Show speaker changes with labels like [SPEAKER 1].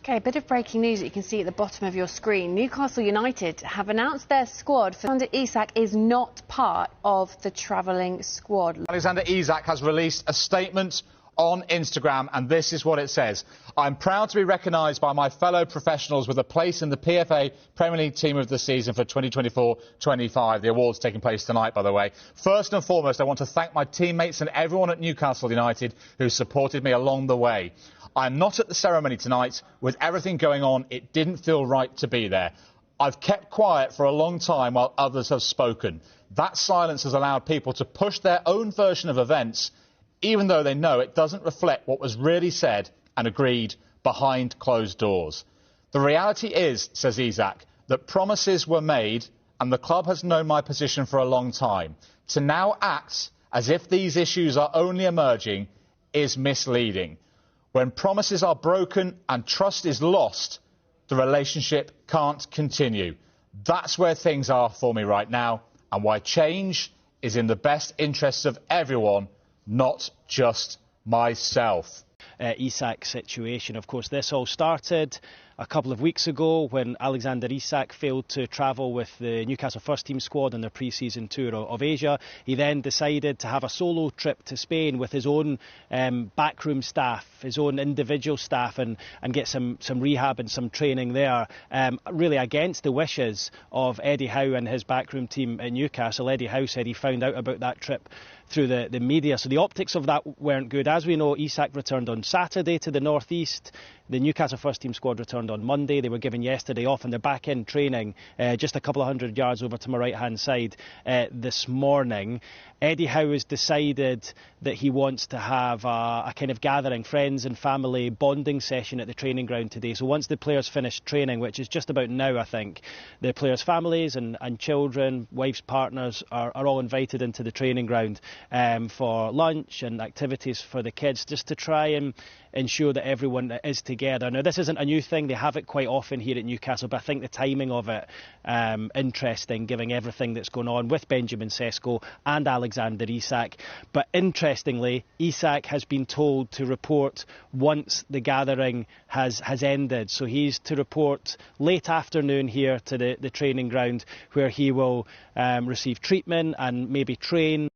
[SPEAKER 1] Okay, a bit of breaking news that you can see at the bottom of your screen. Newcastle United have announced their squad. Alexander Isak is not part of the travelling squad.
[SPEAKER 2] Alexander Isak has released a statement on Instagram, and this is what it says. I'm proud to be recognised by my fellow professionals with a place in the PFA Premier League Team of the Season for 2024-25. The award's taking place tonight, by the way. First and foremost, I want to thank my teammates and everyone at Newcastle United who supported me along the way. I'm not at the ceremony tonight. With everything going on, it didn't feel right to be there. I've kept quiet for a long time while others have spoken. That silence has allowed people to push their own version of events, even though they know it doesn't reflect what was really said and agreed behind closed doors. The reality is, says Isak, that promises were made and the club has known my position for a long time. To now act as if these issues are only emerging is misleading. When promises are broken and trust is lost, the relationship can't continue. That's where things are for me right now, and why change is in the best interests of everyone, not just myself.
[SPEAKER 3] Isak's situation. Of course, this all started a couple of weeks ago when Alexander Isak failed to travel with the Newcastle first team squad on their pre-season tour of Asia. He then decided to have a solo trip to Spain with his own backroom staff, his own individual staff, and get some rehab and some training there, really against the wishes of Eddie Howe and his backroom team at Newcastle. Eddie Howe said he found out about that trip through the media, so the optics of that weren't good. As we know, Isak returned on Saturday to the North East. The Newcastle first team squad returned on Monday. They were given yesterday off and they're back in training just a couple of hundred yards over to my right hand side this morning. Eddie Howe has decided that he wants to have a kind of gathering, friends and family bonding session at the training ground today. So once the players finish training, which is just about now, I think, the players' families and children, wives, partners are all invited into the training ground for lunch and activities for the kids, just to try and ensure that everyone is together. Now, this isn't a new thing. They have it quite often here at Newcastle, but I think the timing of it interesting, given everything that's going on with Benjamin Sesko and Alexander Isak. But interestingly, Isak has been told to report once the gathering has ended. So he's to report late afternoon here to the training ground, where he will receive treatment and maybe train